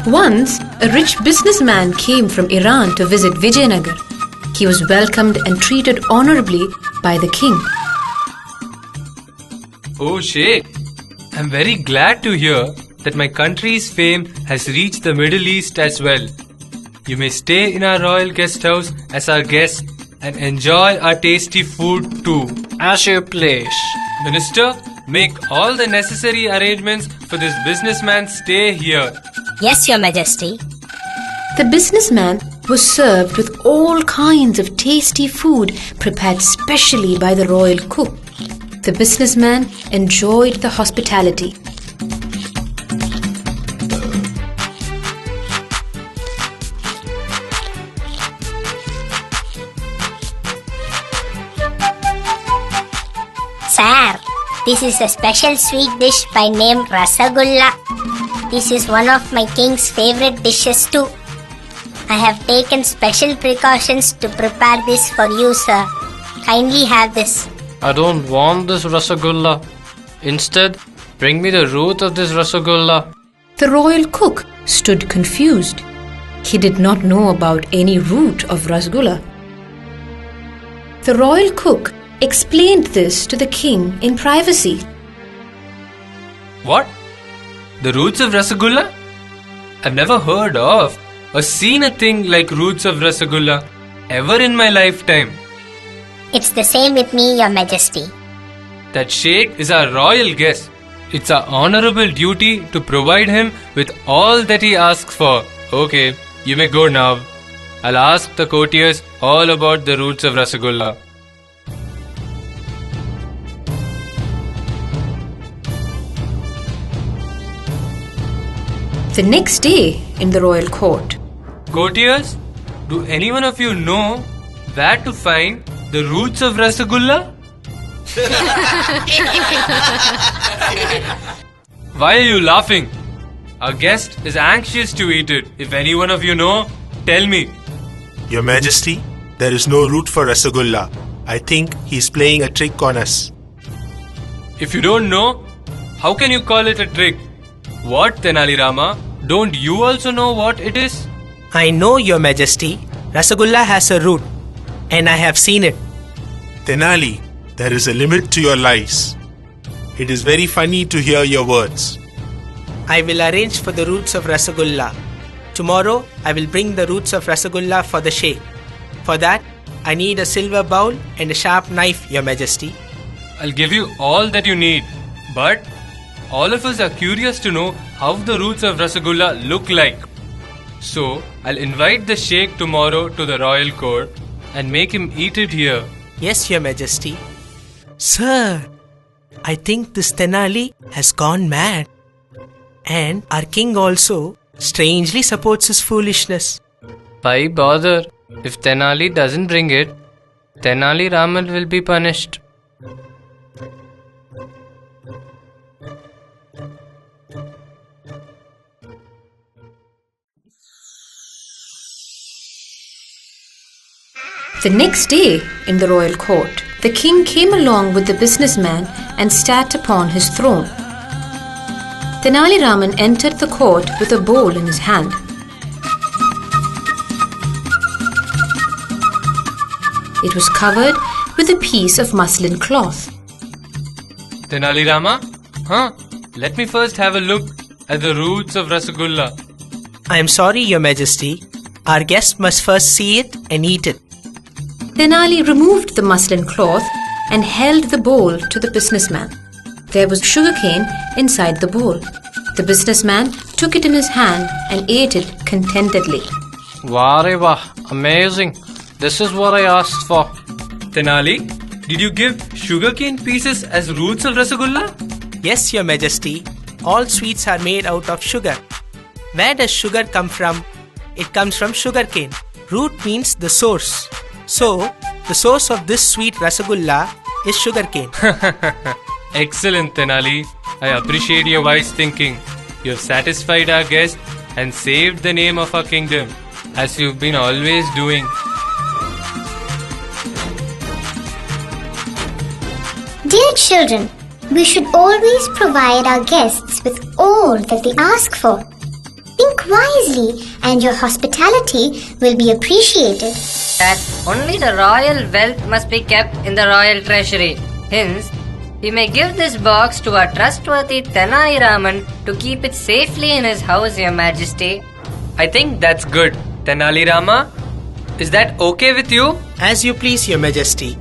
Once, a rich businessman came from Iran to visit Vijayanagar. He was welcomed and treated honorably by the king. Oh Sheikh, I'm very glad to hear that my country's fame has reached the Middle East as well. You may stay in our royal guest house as our guest and enjoy our tasty food too. As you please. Minister, make all the necessary arrangements for this businessman's stay here. Yes, Your Majesty. The businessman was served with all kinds of tasty food prepared specially by the royal cook. The businessman enjoyed the hospitality. Sir, this is a special sweet dish by name Rasagulla. This is one of my king's favorite dishes too. I have taken special precautions to prepare this for you, sir. Kindly have this. I don't want this Rasagulla. Instead, bring me the root of this Rasagulla. The royal cook stood confused. He did not know about any root of Rasgulla. The royal cook explained this to the king in privacy. What? The roots of Rasagulla? I've never heard of or seen a thing like roots of Rasagulla ever in my lifetime. It's the same with me, Your Majesty. That Sheikh is our royal guest. It's our honorable duty to provide him with all that he asks for. Okay, you may go now. I'll ask the courtiers all about the roots of Rasagulla. The next day in the royal court, Courtiers, do any one of you know where to find the roots of Rasagulla? Why are you laughing? Our guest is anxious to eat it. If any one of you know, tell me. Your Majesty, there is no root for Rasagulla. I think he's playing a trick on us. If you don't know, how can you call it a trick? What, Tenali Rama? Don't you also know what it is? I know, Your Majesty. Rasagulla has a root, and I have seen it. Tenali, there is a limit to your lies. It is very funny to hear your words. I will arrange for the roots of Rasagulla. Tomorrow, I will bring the roots of Rasagulla for the Sheikh. For that, I need a silver bowl and a sharp knife, Your Majesty. I'll give you all that you need. But all of us are curious to know how the roots of Rasagulla look like. So, I'll invite the Sheikh tomorrow to the royal court and make him eat it here. Yes, Your Majesty. Sir, I think this Tenali has gone mad. And our king also strangely supports his foolishness. Why bother? If Tenali doesn't bring it, Tenali Raman will be punished. the next day in the royal court, the king came along with the businessman and sat upon his throne. Tenali Raman entered the court with a bowl in his hand. It was covered with a piece of muslin cloth. Tenali Rama? Let me first have a look at the roots of Rasagulla. I am sorry, Your Majesty. Our guest must first see it and eat it. Tenali removed the muslin cloth and held the bowl to the businessman. There was sugarcane inside the bowl. The businessman took it in his hand and ate it contentedly. Wah, amazing. This is what I asked for. Tenali, did you give sugarcane pieces as roots of Rasagulla? Yes, Your Majesty. All sweets are made out of sugar. Where does sugar come from? It comes from sugarcane. Root means the source. So, the source of this sweet Rasagulla is sugarcane. Excellent, Tenali. I appreciate your wise thinking. You have satisfied our guest and saved the name of our kingdom, as you've been always doing. Dear children, we should always provide our guests with all that they ask for. Think wisely, and your hospitality will be appreciated. That only the royal wealth must be kept in the royal treasury. Hence, we may give this box to our trustworthy Tenali Raman to keep it safely in his house, Your Majesty. I think that's good. Tenali Rama, is that okay with you? As you please, Your Majesty.